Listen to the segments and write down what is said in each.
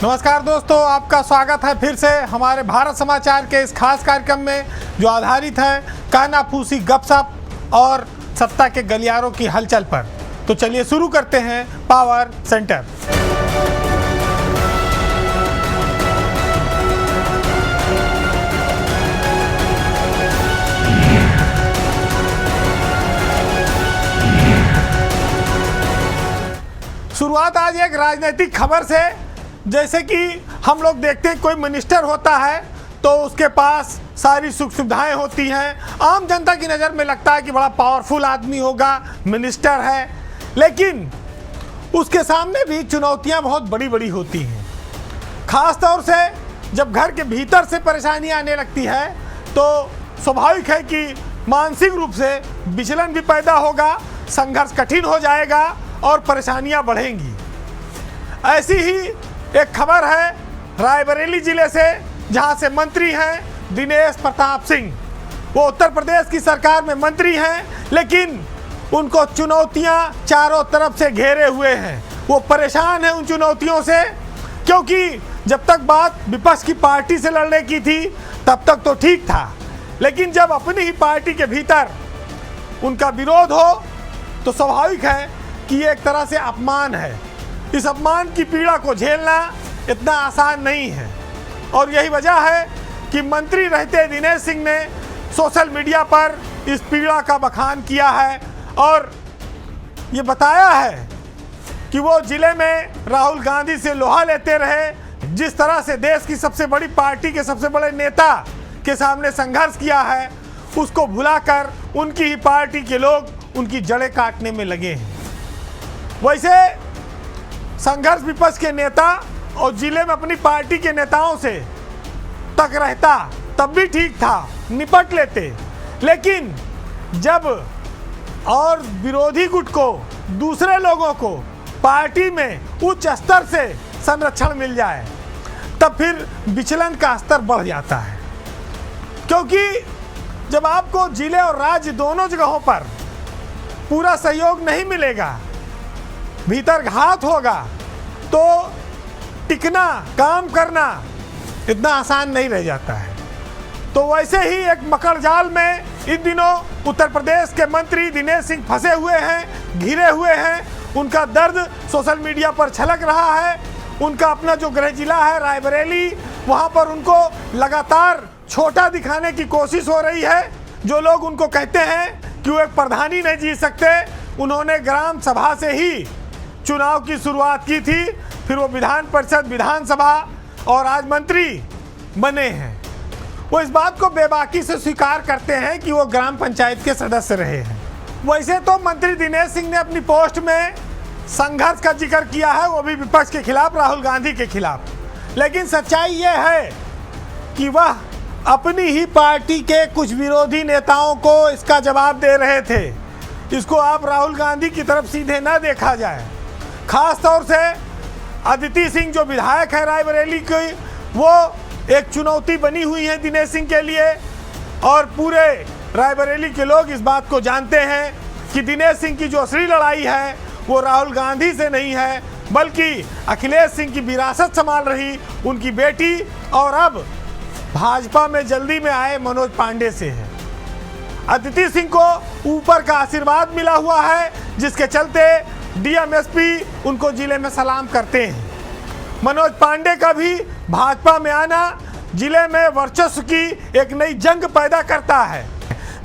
नमस्कार दोस्तों, आपका स्वागत है फिर से हमारे भारत समाचार के इस खास कार्यक्रम में जो आधारित है कानाफूसी गपशप और सत्ता के गलियारों की हलचल पर। तो चलिए शुरू करते हैं पावर सेंटर। शुरुआत आज एक राजनीतिक खबर से। जैसे कि हम लोग देखते हैं कोई मिनिस्टर होता है तो उसके पास सारी सुख सुविधाएं होती हैं। आम जनता की नज़र में लगता है कि बड़ा पावरफुल आदमी होगा, मिनिस्टर है, लेकिन उसके सामने भी चुनौतियां बहुत बड़ी बड़ी होती हैं। ख़ास तौर से जब घर के भीतर से परेशानियां आने लगती है तो स्वाभाविक है कि मानसिक रूप से विचलन भी पैदा होगा, संघर्ष कठिन हो जाएगा और परेशानियां बढ़ेंगी। ऐसी ही एक खबर है रायबरेली जिले से, जहां से मंत्री हैं दिनेश प्रताप सिंह। वो उत्तर प्रदेश की सरकार में मंत्री हैं, लेकिन उनको चुनौतियां चारों तरफ से घेरे हुए हैं। वो परेशान हैं उन चुनौतियों से, क्योंकि जब तक बात विपक्ष की पार्टी से लड़ने की थी तब तक तो ठीक था, लेकिन जब अपनी ही पार्टी के भीतर उनका विरोध हो तो स्वाभाविक है कि ये एक तरह से अपमान है। इस अपमान की पीड़ा को झेलना इतना आसान नहीं है और यही वजह है कि मंत्री रहते दिनेश सिंह ने सोशल मीडिया पर इस पीड़ा का बखान किया है और ये बताया है कि वो जिले में राहुल गांधी से लोहा लेते रहे। जिस तरह से देश की सबसे बड़ी पार्टी के सबसे बड़े नेता के सामने संघर्ष किया है, उसको भुलाकर उनकी ही पार्टी के लोग उनकी जड़ें काटने में लगे हैं। वैसे संघर्ष विपक्ष के नेता और जिले में अपनी पार्टी के नेताओं से तक रहता तब भी ठीक था, निपट लेते, लेकिन जब और विरोधी गुट को, दूसरे लोगों को पार्टी में उच्च स्तर से संरक्षण मिल जाए तब फिर विचलन का स्तर बढ़ जाता है। क्योंकि जब आपको जिले और राज्य दोनों जगहों पर पूरा सहयोग नहीं मिलेगा, भीतर घात होगा, तो टिकना, काम करना इतना आसान नहीं रह जाता है। तो वैसे ही एक मकड़ जाल में इन दिनों उत्तर प्रदेश के मंत्री दिनेश सिंह फंसे हुए हैं, घिरे हुए हैं। उनका दर्द सोशल मीडिया पर छलक रहा है। उनका अपना जो गृह जिला है रायबरेली, वहाँ पर उनको लगातार छोटा दिखाने की कोशिश हो रही है। जो लोग उनको कहते हैं कि वो एक प्रधानी नहीं जीत सकते, उन्होंने ग्राम सभा से ही चुनाव की शुरुआत की थी, फिर वो विधान परिषद, विधानसभा और आज मंत्री बने हैं। वो इस बात को बेबाकी से स्वीकार करते हैं कि वो ग्राम पंचायत के सदस्य रहे हैं। वैसे तो मंत्री दिनेश सिंह ने अपनी पोस्ट में संघर्ष का जिक्र किया है, वो भी विपक्ष के खिलाफ, राहुल गांधी के खिलाफ, लेकिन सच्चाई ये है कि वह अपनी ही पार्टी के कुछ विरोधी नेताओं को इसका जवाब दे रहे थे। इसको आप राहुल गांधी की तरफ सीधे ना देखा जाए। खास तौर से अदिति सिंह जो विधायक है रायबरेली की, वो एक चुनौती बनी हुई है दिनेश सिंह के लिए और पूरे रायबरेली के लोग इस बात को जानते हैं कि दिनेश सिंह की जो असली लड़ाई है वो राहुल गांधी से नहीं है, बल्कि अखिलेश सिंह की विरासत संभाल रही उनकी बेटी और अब भाजपा में जल्दी में आए मनोज पांडे से है। अदिति सिंह को ऊपर का आशीर्वाद मिला हुआ है, जिसके चलते डीएमएसपी उनको जिले में सलाम करते हैं। मनोज पांडे का भी भाजपा में आना जिले में वर्चस्व की एक नई जंग पैदा करता है।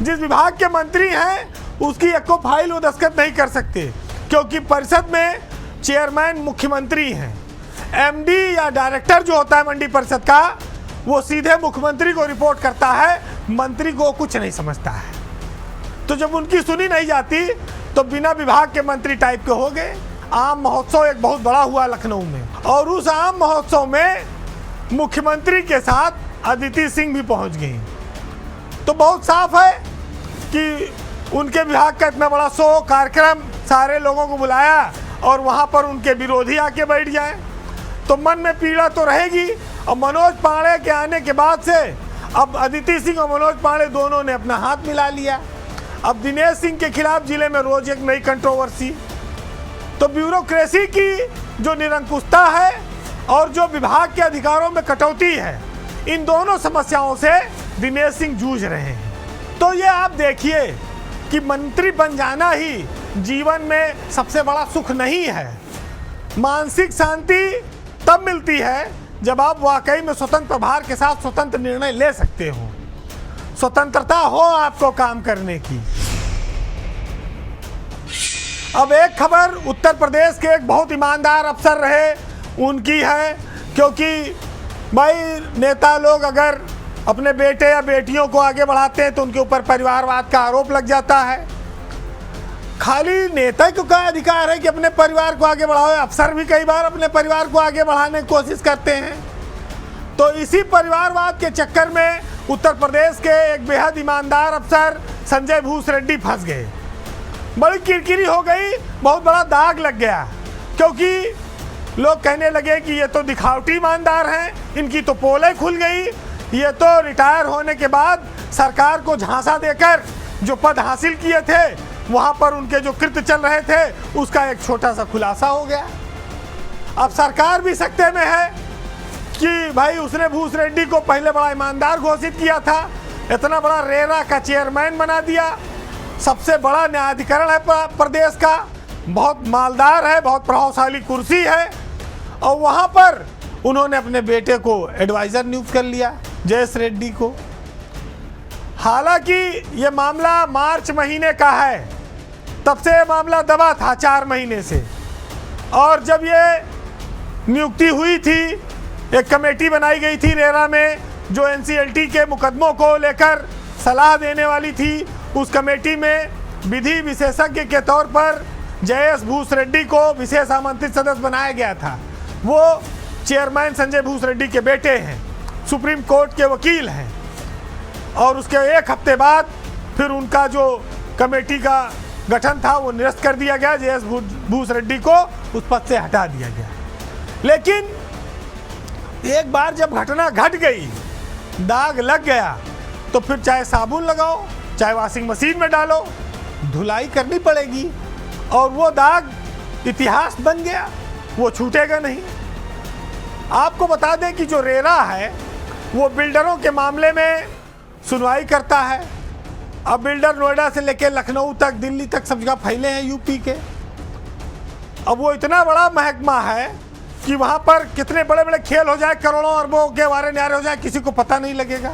जिस विभाग के मंत्री हैं उसकी एक को फाइल वो दस्तखत नहीं कर सकते, क्योंकि परिषद में चेयरमैन मुख्यमंत्री हैं। एमडी या डायरेक्टर जो होता है मंडी परिषद का, वो सीधे मुख्यमंत्री को रिपोर्ट करता है, मंत्री को कुछ नहीं समझता है। तो जब उनकी सुनी नहीं जाती तो बिना विभाग के मंत्री टाइप के हो गए। आम महोत्सव एक बहुत बड़ा हुआ लखनऊ में, और उस आम महोत्सव में मुख्यमंत्री के साथ अदिति सिंह भी पहुंच गई। तो बहुत साफ है कि उनके विभाग का इतना बड़ा शो कार्यक्रम, सारे लोगों को बुलाया और वहां पर उनके विरोधी आके बैठ जाए, तो मन में पीड़ा तो रहेगी। और मनोज पांडे के आने के बाद से अब अदिति सिंह और मनोज पांडे दोनों ने अपना हाथ मिला लिया। अब दिनेश सिंह के खिलाफ जिले में रोज एक नई कंट्रोवर्सी। तो ब्यूरोक्रेसी की जो निरंकुशता है और जो विभाग के अधिकारों में कटौती है, इन दोनों समस्याओं से दिनेश सिंह जूझ रहे हैं। तो ये आप देखिए कि मंत्री बन जाना ही जीवन में सबसे बड़ा सुख नहीं है। मानसिक शांति तब मिलती है जब आप वाकई में स्वतंत्र प्रभार के साथ स्वतंत्र निर्णय ले सकते हो, स्वतंत्रता हो आपको काम करने की। अब एक खबर उत्तर प्रदेश के एक बहुत ईमानदार अफसर रहे उनकी है, क्योंकि भाई नेता लोग अगर अपने बेटे या बेटियों को आगे बढ़ाते हैं तो उनके ऊपर परिवारवाद का आरोप लग जाता है। खाली नेता को क्या अधिकार है कि अपने परिवार को आगे बढ़ाओ? अफसर भी कई बार अपने परिवार को आगे बढ़ाने की कोशिश करते हैं। तो इसी परिवारवाद के चक्कर में उत्तर प्रदेश के एक बेहद ईमानदार अफसर संजय भूसरेड्डी फंस गए। बड़ी किरकिरी हो गई, बहुत बड़ा दाग लग गया, क्योंकि लोग कहने लगे कि ये तो दिखावटी ईमानदार हैं, इनकी तो पोलें खुल गई, ये तो रिटायर होने के बाद सरकार को झांसा देकर जो पद हासिल किए थे वहाँ पर उनके जो कृत्य चल रहे थे उसका एक छोटा सा खुलासा हो गया। अब सरकार भी सकते में है कि भाई उसने भूसरेड्डी को पहले बड़ा ईमानदार घोषित किया था, इतना बड़ा रेरा का चेयरमैन बना दिया, सबसे बड़ा न्यायाधिकरण है प्रदेश का, बहुत मालदार है, बहुत प्रभावशाली कुर्सी है, और वहाँ पर उन्होंने अपने बेटे को एडवाइज़र नियुक्त कर लिया, जयेश रेड्डी को। हालांकि ये मामला मार्च महीने का है, तब से ये मामला दबा था 4 महीने से, और जब ये नियुक्ति हुई थी एक कमेटी बनाई गई थी रेरा में जो एनसीएलटी के मुकदमों को लेकर सलाह देने वाली थी। उस कमेटी में विधि विशेषज्ञ के तौर पर जयेश भूसरेड्डी को विशेष आमंत्रित सदस्य बनाया गया था। वो चेयरमैन संजय भूसरेड्डी के बेटे हैं, सुप्रीम कोर्ट के वकील हैं, और उसके एक हफ्ते बाद फिर उनका जो कमेटी का गठन था वो निरस्त कर दिया गया, जयेश भूसरेड्डी को उस पद से हटा दिया गया। लेकिन एक बार जब घटना घट गई, दाग लग गया, तो फिर चाहे साबुन लगाओ चाहे वॉशिंग मशीन में डालो, धुलाई करनी पड़ेगी, और वो दाग इतिहास बन गया, वो छूटेगा नहीं। आपको बता दें कि जो रेरा है वो बिल्डरों के मामले में सुनवाई करता है। अब बिल्डर नोएडा से लेकर लखनऊ तक, दिल्ली तक सब जगह फैले हैं यूपी के। अब वो इतना बड़ा महकमा है कि वहाँ पर कितने बड़े बड़े खेल हो जाए, करोड़ों अरबों के वारे न्यारे हो जाए, किसी को पता नहीं लगेगा।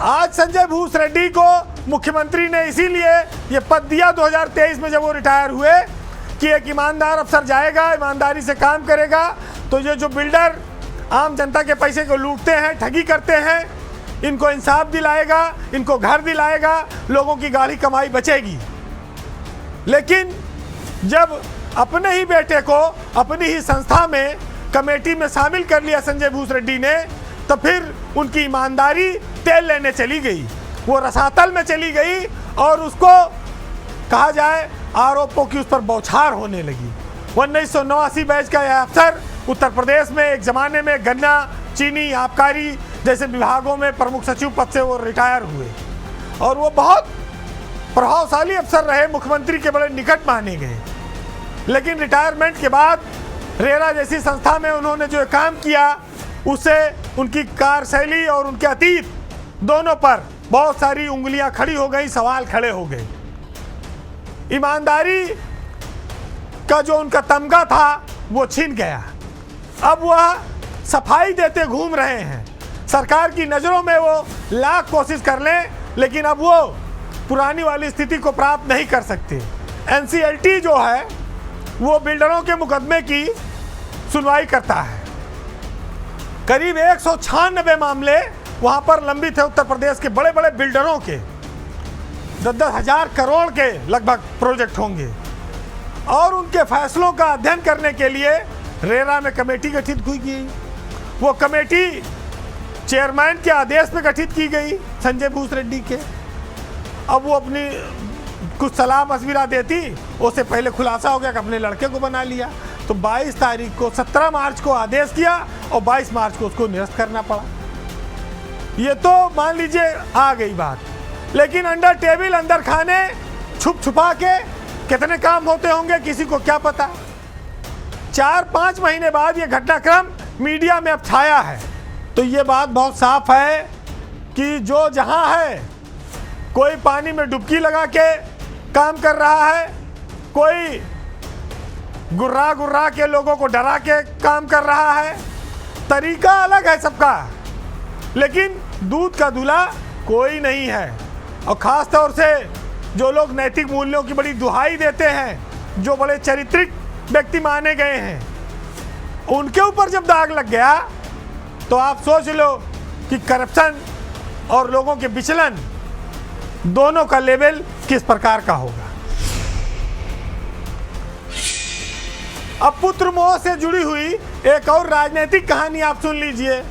आज संजय भूसरेड्डी को मुख्यमंत्री ने इसीलिए ये पद दिया 2023 में जब वो रिटायर हुए कि एक ईमानदार अफसर जाएगा, ईमानदारी से काम करेगा, तो ये जो बिल्डर आम जनता के पैसे को लूटते हैं, ठगी करते हैं, इनको इंसाफ दिलाएगा, इनको घर दिलाएगा, लोगों की गाढ़ी कमाई बचेगी। लेकिन जब अपने ही बेटे को अपनी ही संस्था में कमेटी में शामिल कर लिया संजय भूसरेड्डी ने, तो फिर उनकी ईमानदारी तेल लेने चली गई, वो रसातल में चली गई, और उसको कहा जाए आरोपों की उस पर बौछार होने लगी। 1989 बैच का यह अफसर उत्तर प्रदेश में एक ज़माने में गन्ना, चीनी, आबकारी जैसे विभागों में प्रमुख सचिव पद से वो रिटायर हुए, और वो बहुत प्रभावशाली अफसर रहे, मुख्यमंत्री के बड़े निकट माने गए। लेकिन रिटायरमेंट के बाद रेरा जैसी संस्था में उन्होंने जो काम किया, उससे उनकी कार्यशैली और उनके अतीत दोनों पर बहुत सारी उंगलियां खड़ी हो गई, सवाल खड़े हो गए। ईमानदारी का जो उनका तमगा था वो छिन गया। अब वह सफाई देते घूम रहे हैं, सरकार की नज़रों में वो लाख कोशिश कर लें, लेकिन अब वो पुरानी वाली स्थिति को प्राप्त नहीं कर सकते। एनसीएलटी जो है वो बिल्डरों के मुकदमे की सुनवाई करता है। करीब 196 मामले वहाँ पर लंबित है उत्तर प्रदेश के बड़े बड़े बिल्डरों के, 10-10 हज़ार करोड़ के लगभग प्रोजेक्ट होंगे, और उनके फैसलों का अध्ययन करने के लिए रेरा में कमेटी गठित की गई। वो कमेटी चेयरमैन के आदेश पे गठित की गई संजय भूसरेड्डी के। अब वो अपनी कुछ सलाह मशविरा देती, उससे पहले खुलासा हो गया कि अपने लड़के को बना लिया। तो 22 तारीख को 17 मार्च को आदेश किया और 22 मार्च को उसको निरस्त करना पड़ा। ये तो मान लीजिए आ गई बात, लेकिन अंडर टेबल अंदर खाने छुप छुपा के कितने काम होते होंगे किसी को क्या पता। 4-5 महीने बाद ये घटनाक्रम मीडिया में अब छाया है, तो ये बात बहुत साफ है कि जो जहां है, कोई पानी में डुबकी लगा के काम कर रहा है, कोई गुर्रा गुर्रा के लोगों को डरा के काम कर रहा है। तरीका अलग है सबका, लेकिन दूध का दूल्हा कोई नहीं है। और ख़ास तौर से जो लोग नैतिक मूल्यों की बड़ी दुहाई देते हैं, जो बड़े चारित्रिक व्यक्ति माने गए हैं, उनके ऊपर जब दाग लग गया तो आप सोच लो कि करप्शन और लोगों के विचलन दोनों का लेवल किस प्रकार का होगा। अब पुत्र मोह से जुड़ी हुई एक और राजनीतिक कहानी आप सुन लीजिए।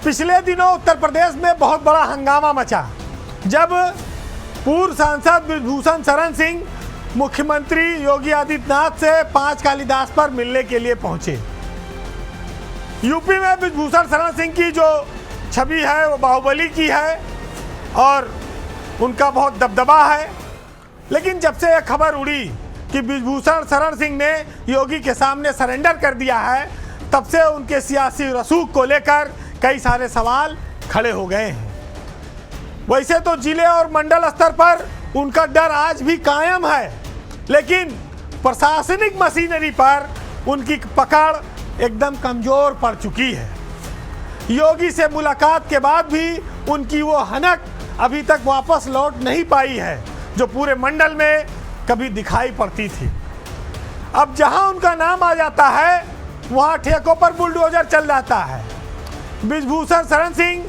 पिछले दिनों उत्तर प्रदेश में बहुत बड़ा हंगामा मचा जब पूर्व सांसद बृजभूषण शरण सिंह मुख्यमंत्री योगी आदित्यनाथ से 5 कालिदास पर मिलने के लिए पहुंचे। यूपी में बृजभूषण शरण सिंह की जो छवि है वो बाहुबली की है और उनका बहुत दबदबा है। लेकिन जब से यह खबर उड़ी कि बृजभूषण शरण सिंह ने योगी के सामने सरेंडर कर दिया है, तब से उनके सियासी रसूख को लेकर कई सारे सवाल खड़े हो गए हैं। वैसे तो जिले और मंडल स्तर पर उनका डर आज भी कायम है, लेकिन प्रशासनिक मशीनरी पर उनकी पकड़ एकदम कमजोर पड़ चुकी है। योगी से मुलाकात के बाद भी उनकी वो हनक अभी तक वापस लौट नहीं पाई है जो पूरे मंडल में कभी दिखाई पड़ती थी। अब जहां उनका नाम आ जाता है वहां ठेकों पर बुलडोजर चल जाता है। बृजभूषण शरण सिंह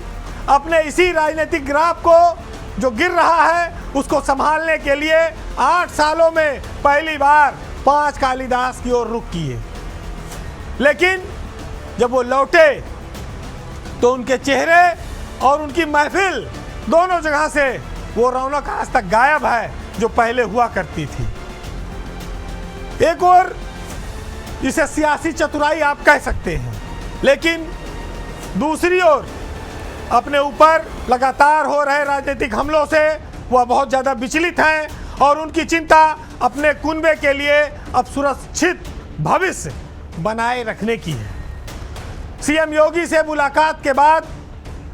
अपने इसी राजनीतिक ग्राफ को जो गिर रहा है उसको संभालने के लिए 8 सालों में पहली बार 5 कालिदास की ओर रुख किए। लेकिन जब वो लौटे तो उनके चेहरे और उनकी महफिल दोनों जगह से वो रौनक आज तक गायब है जो पहले हुआ करती थी। एक और इसे सियासी चतुराई आप कह सकते हैं, लेकिन दूसरी ओर अपने ऊपर लगातार हो रहे राजनीतिक हमलों से वह बहुत ज़्यादा विचलित हैं और उनकी चिंता अपने कुनबे के लिए अब सुरक्षित भविष्य बनाए रखने की है। सीएम योगी से मुलाकात के बाद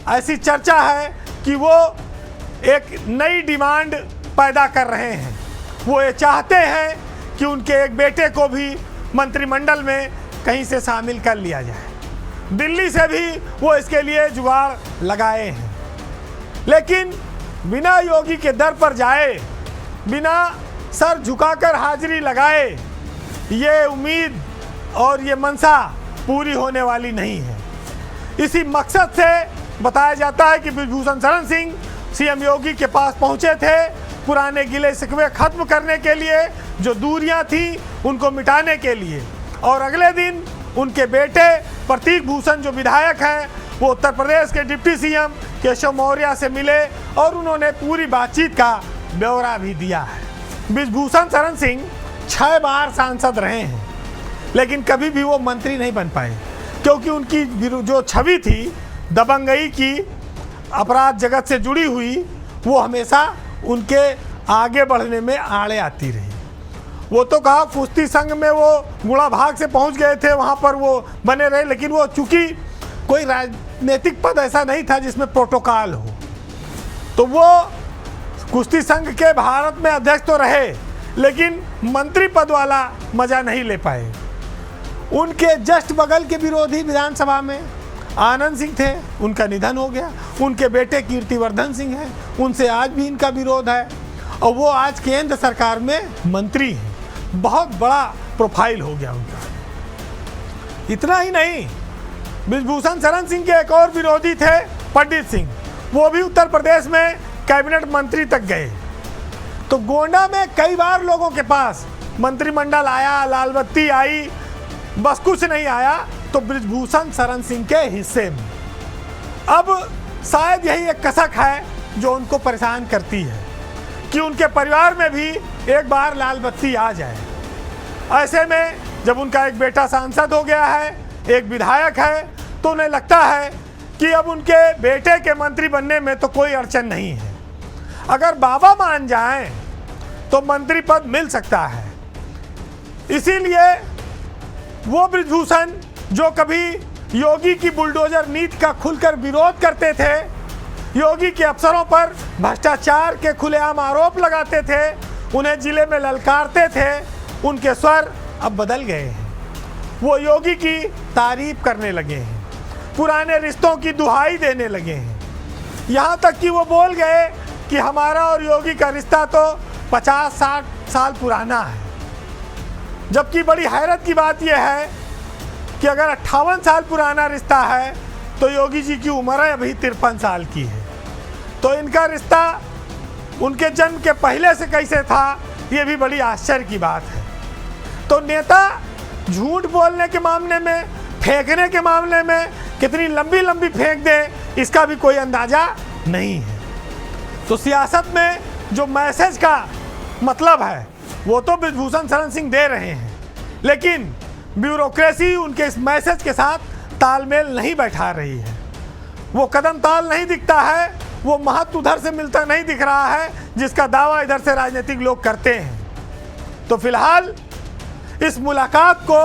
ऐसी चर्चा है कि वो एक नई डिमांड पैदा कर रहे हैं। वो ये चाहते हैं कि उनके एक बेटे को भी मंत्रिमंडल में कहीं से शामिल कर लिया जाए। दिल्ली से भी वो इसके लिए जुगाड़ लगाए हैं, लेकिन बिना योगी के दर पर जाए, बिना सर झुकाकर हाजिरी लगाए, ये उम्मीद और ये मनसा पूरी होने वाली नहीं है। इसी मकसद से बताया जाता है कि बृजभूषण शरण सिंह सीएम योगी के पास पहुंचे थे पुराने गिले शिकवे खत्म करने के लिए, जो दूरियां थी उनको मिटाने के लिए। और अगले दिन उनके बेटे प्रतीक भूषण जो विधायक हैं वो उत्तर प्रदेश के डिप्टी सीएम केशव मौर्य से मिले और उन्होंने पूरी बातचीत का ब्यौरा भी दिया है। बृजभूषण शरण सिंह 6 बार सांसद रहे हैं, लेकिन कभी भी वो मंत्री नहीं बन पाए क्योंकि उनकी जो छवि थी दबंगई की, अपराध जगत से जुड़ी हुई, वो हमेशा उनके आगे बढ़ने में आड़े आती रही। वो तो कहा कुश्ती संघ में वो गुणा भाग से पहुंच गए थे, वहाँ पर वो बने रहे, लेकिन वो चूंकि कोई राजनीतिक पद ऐसा नहीं था जिसमें प्रोटोकॉल हो, तो वो कुश्ती संघ के भारत में अध्यक्ष तो रहे, लेकिन मंत्री पद वाला मजा नहीं ले पाए। उनके जस्ट बगल के विरोधी विधानसभा में आनंद सिंह थे, उनका निधन हो गया। उनके बेटे कीर्तिवर्धन सिंह हैं, उनसे आज भी इनका विरोध है और वो आज केंद्र सरकार में मंत्री हैं। बहुत बड़ा प्रोफाइल हो गया उनका। इतना ही नहीं, बृजभूषण शरण सिंह के एक और विरोधी थे पंडित सिंह, वो भी उत्तर प्रदेश में कैबिनेट मंत्री तक गए। तो गोंडा में कई बार लोगों के पास मंत्रिमंडल आया, लाल बत्ती आई, बस कुछ नहीं आया तो बृजभूषण शरण सिंह के हिस्से में। अब शायद यही एक कसक है जो उनको परेशान करती है कि उनके परिवार में भी एक बार लाल बत्ती आ जाए। ऐसे में जब उनका एक बेटा सांसद हो गया है, एक विधायक है, तो उन्हें लगता है कि अब उनके बेटे के मंत्री बनने में तो कोई अड़चन नहीं है। अगर बाबा मान जाएं तो मंत्री पद मिल सकता है। इसीलिए वो बृजभूषण जो कभी योगी की बुलडोजर नीति का खुलकर विरोध करते थे, योगी के अफसरों पर भ्रष्टाचार के खुलेआम आरोप लगाते थे, उन्हें जिले में ललकारते थे, उनके स्वर अब बदल गए हैं। वो योगी की तारीफ करने लगे हैं, पुराने रिश्तों की दुहाई देने लगे हैं। यहाँ तक कि वो बोल गए कि हमारा और योगी का रिश्ता तो 50-60 साल पुराना है। जबकि बड़ी हैरत की बात यह है कि अगर 58 साल पुराना रिश्ता है तो योगी जी की उम्र अभी 53 साल की है। तो इनका रिश्ता उनके जन्म के पहले से कैसे था, ये भी बड़ी आश्चर्य की बात है। तो नेता झूठ बोलने के मामले में, फेंकने के मामले में कितनी लंबी लंबी फेंक दे, इसका भी कोई अंदाजा नहीं है। तो सियासत में जो मैसेज का मतलब है वो तो बृजभूषण शरण सिंह दे रहे हैं, लेकिन ब्यूरोक्रेसी उनके इस मैसेज के साथ तालमेल नहीं बैठा रही है। वो कदम ताल नहीं दिखता है, वो महत्व उधर से मिलता नहीं दिख रहा है जिसका दावा इधर से राजनीतिक लोग करते हैं। तो फिलहाल इस मुलाकात को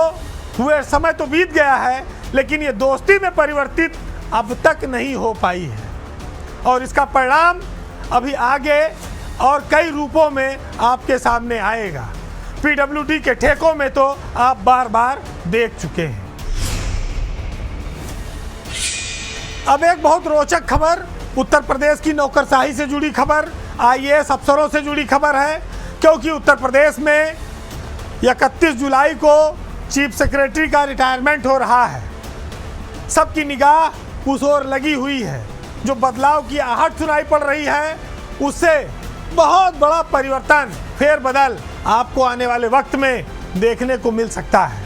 हुए समय तो बीत गया है, लेकिन ये दोस्ती में परिवर्तित अब तक नहीं हो पाई है और इसका परिणाम अभी आगे और कई रूपों में आपके सामने आएगा। पीडब्ल्यूडी के ठेकों में तो आप बार बार देख चुके हैं। अब एक बहुत रोचक खबर, उत्तर प्रदेश की नौकरशाही से जुड़ी खबर, आईएएस अफसरों से जुड़ी खबर है, क्योंकि उत्तर प्रदेश में 31 जुलाई को चीफ सेक्रेटरी का रिटायरमेंट हो रहा है। सबकी निगाह उस ओर लगी हुई है। जो बदलाव की आहट सुनाई पड़ रही है, उससे बहुत बड़ा परिवर्तन, फेरबदल आपको आने वाले वक्त में देखने को मिल सकता है।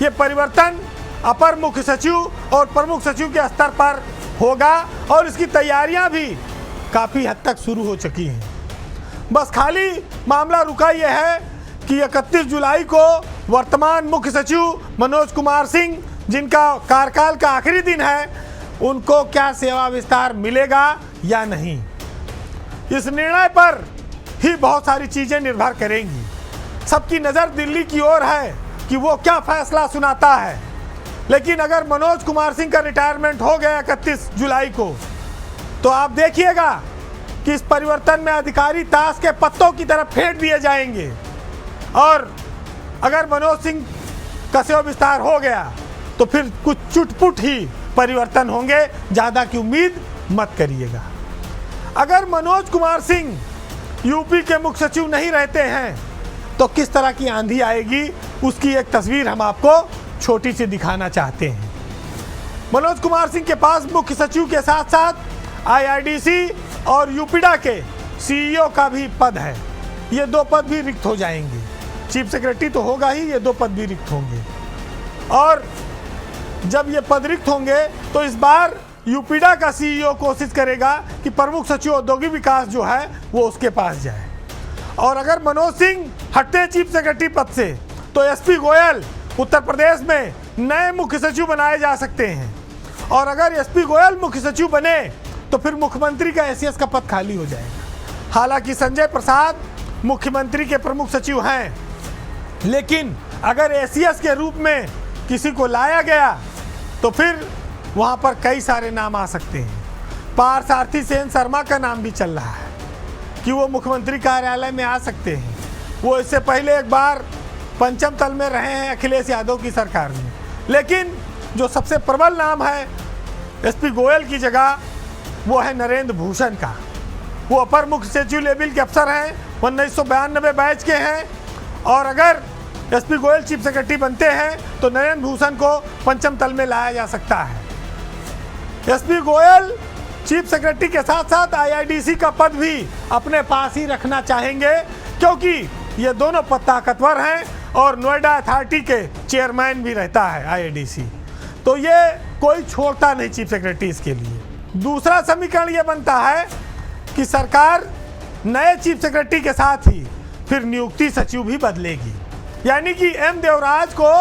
ये परिवर्तन अपर मुख्य सचिव और प्रमुख सचिव के स्तर पर होगा और इसकी तैयारियां भी काफ़ी हद तक शुरू हो चुकी हैं। बस खाली मामला रुका यह है कि 31 जुलाई को वर्तमान मुख्य सचिव मनोज कुमार सिंह, जिनका कार्यकाल का आखिरी दिन है, उनको क्या सेवा विस्तार मिलेगा या नहीं। इस निर्णय पर ही बहुत सारी चीज़ें निर्भर करेंगी। सबकी नज़र दिल्ली की ओर है कि वो क्या फैसला सुनाता है। लेकिन अगर मनोज कुमार सिंह का रिटायरमेंट हो गया 31 जुलाई को, तो आप देखिएगा कि इस परिवर्तन में अधिकारी ताश के पत्तों की तरफ फेंक दिए जाएंगे। और अगर मनोज सिंह का सेवा विस्तार हो गया तो फिर कुछ चुटपुट ही परिवर्तन होंगे, ज़्यादा की उम्मीद मत करिएगा। अगर मनोज कुमार सिंह यूपी के मुख्य सचिव नहीं रहते हैं तो किस तरह की आंधी आएगी, उसकी एक तस्वीर हम आपको छोटी सी दिखाना चाहते हैं। मनोज कुमार सिंह के पास मुख्य सचिव के साथ साथ आईआरडीसी और यूपीडा के सीईओ का भी पद है। ये 2 पद भी रिक्त हो जाएंगे। चीफ सेक्रेटरी तो होगा ही, ये 2 पद भी रिक्त होंगे। और जब ये पद रिक्त होंगे तो इस बार यूपीडा का सीईओ कोशिश करेगा कि प्रमुख सचिव औद्योगिक विकास जो है वो उसके पास जाए। और अगर मनोज सिंह हटते चीफ सेक्रेटरी पद से तो एसपी गोयल उत्तर प्रदेश में नए मुख्य सचिव बनाए जा सकते हैं। और अगर एसपी गोयल मुख्य सचिव बने तो फिर मुख्यमंत्री का एसीएस का पद खाली हो जाएगा। हालांकि संजय प्रसाद मुख्यमंत्री के प्रमुख सचिव हैं, लेकिन अगर एसीएस के रूप में किसी को लाया गया तो फिर वहाँ पर कई सारे नाम आ सकते हैं। पार्थसारथी सेन शर्मा का नाम भी चल रहा है कि वो मुख्यमंत्री कार्यालय में आ सकते हैं। वो इससे पहले एक बार पंचम तल में रहे हैं अखिलेश यादव की सरकार में। लेकिन जो सबसे प्रबल नाम है एसपी गोयल की जगह, वो है नरेंद्र भूषण का। वो अपर मुख्य सचिव लेवल के अफसर हैं, 1992 बैच के हैं। और अगर एसपी गोयल चीफ सेक्रेटरी बनते हैं तो नरेंद्र भूषण को पंचम तल में लाया जा सकता है। एसपी गोयल चीफ सेक्रेटरी के साथ साथ आईआईडीसी का पद भी अपने पास ही रखना चाहेंगे, क्योंकि ये दोनों पद ताकतवर हैं और नोएडा अथॉरिटी के चेयरमैन भी रहता है आईआईडीसी। तो ये कोई छोड़ता नहीं चीफ सेक्रेटरी इसके लिए। दूसरा समीकरण ये बनता है कि सरकार नए चीफ सेक्रेटरी के साथ ही फिर नियुक्ति सचिव भी बदलेगी, यानी कि एम देवराज को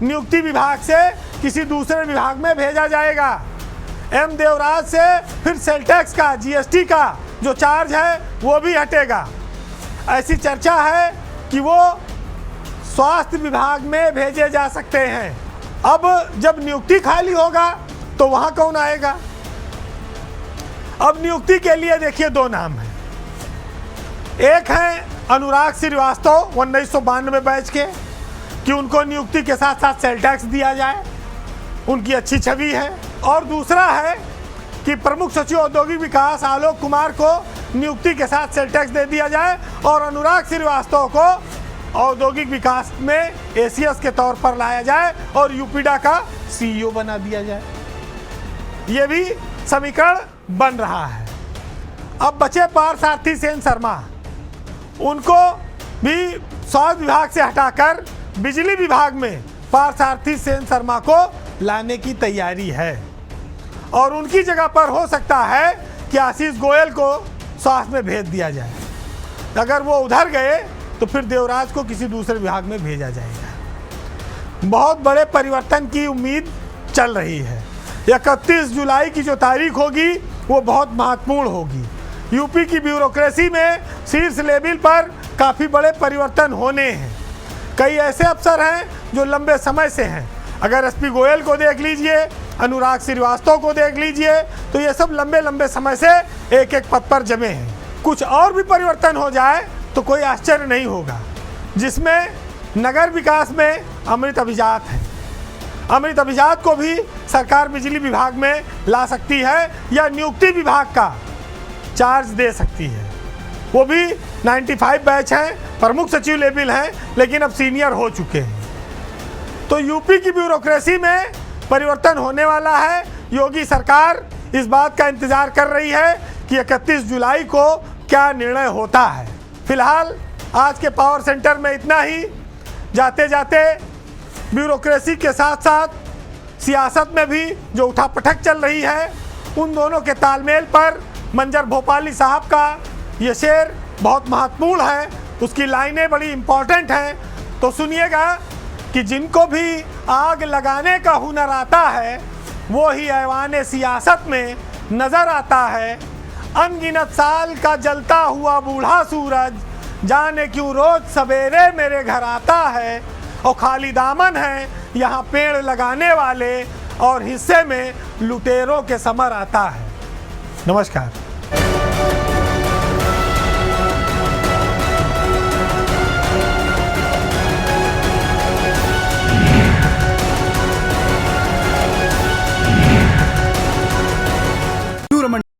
नियुक्ति विभाग से किसी दूसरे विभाग में भेजा जाएगा। एम देवराज से फिर सेल टैक्स का, जीएसटी का जो चार्ज है वो भी हटेगा। ऐसी चर्चा है कि वो स्वास्थ्य विभाग में भेजे जा सकते हैं। अब जब नियुक्ति खाली होगा तो वहां कौन आएगा? अब नियुक्ति के लिए देखिए 2 नाम हैं। एक है अनुराग श्रीवास्तव 1992 बैच के, कि उनको नियुक्ति के साथ साथ सेल टैक्स दिया जाए, उनकी अच्छी छवि है। और दूसरा है कि प्रमुख सचिव औद्योगिक विकास आलोक कुमार को नियुक्ति के साथ सेल टैक्स दे दिया जाए और अनुराग श्रीवास्तव को औद्योगिक विकास में एसीएस के तौर पर लाया जाए और यूपीडा का सीईओ बना दिया जाए। ये भी समीकरण बन रहा है। अब बचे पार्थसारथी सेन शर्मा, उनको भी स्वास्थ्य विभाग से हटाकर बिजली विभाग में पार्थसारथी सेन शर्मा को लाने की तैयारी है और उनकी जगह पर हो सकता है कि आशीष गोयल को स्वास्थ्य में भेज दिया जाए। अगर वो उधर गए तो फिर देवराज को किसी दूसरे विभाग में भेजा जाएगा। बहुत बड़े परिवर्तन की उम्मीद चल रही है। 31 जुलाई की जो तारीख होगी वो बहुत महत्वपूर्ण होगी। यूपी की ब्यूरोक्रेसी में शीर्ष लेवल पर काफ़ी बड़े परिवर्तन होने हैं। कई ऐसे अफसर हैं जो लंबे समय से हैं। अगर एसपी गोयल को देख लीजिए, अनुराग श्रीवास्तव को देख लीजिए, तो ये सब लंबे समय से एक एक पद पर जमे हैं। कुछ और भी परिवर्तन हो जाए तो कोई आश्चर्य नहीं होगा, जिसमें नगर विकास में अमृत अभिजात है। अमृत अभिजात को भी सरकार बिजली विभाग में ला सकती है या नियुक्ति विभाग का चार्ज दे सकती है। वो भी 95 बैच हैं, प्रमुख सचिव लेवल हैं, लेकिन अब सीनियर हो चुके हैं। तो यूपी की ब्यूरोक्रेसी में परिवर्तन होने वाला है। योगी सरकार इस बात का इंतजार कर रही है कि 31 जुलाई को क्या निर्णय होता है। फिलहाल आज के पावर सेंटर में इतना ही। जाते जाते ब्यूरोक्रेसी के साथ साथ सियासत में भी जो उठापटक चल रही है, उन दोनों के तालमेल पर मंजर भोपाली साहब का ये शेर बहुत महत्वपूर्ण है। उसकी लाइनें बड़ी इम्पॉर्टेंट हैं, तो सुनिएगा कि जिनको भी आग लगाने का हुनर आता है वो ही ऐवाने सियासत में नज़र आता है। अनगिनत साल का जलता हुआ बूढ़ा सूरज, जाने क्यों रोज सवेरे मेरे घर आता है। और खाली दामन है यहाँ पेड़ लगाने वाले, और हिस्से में लुटेरों के समर आता है। नमस्कार।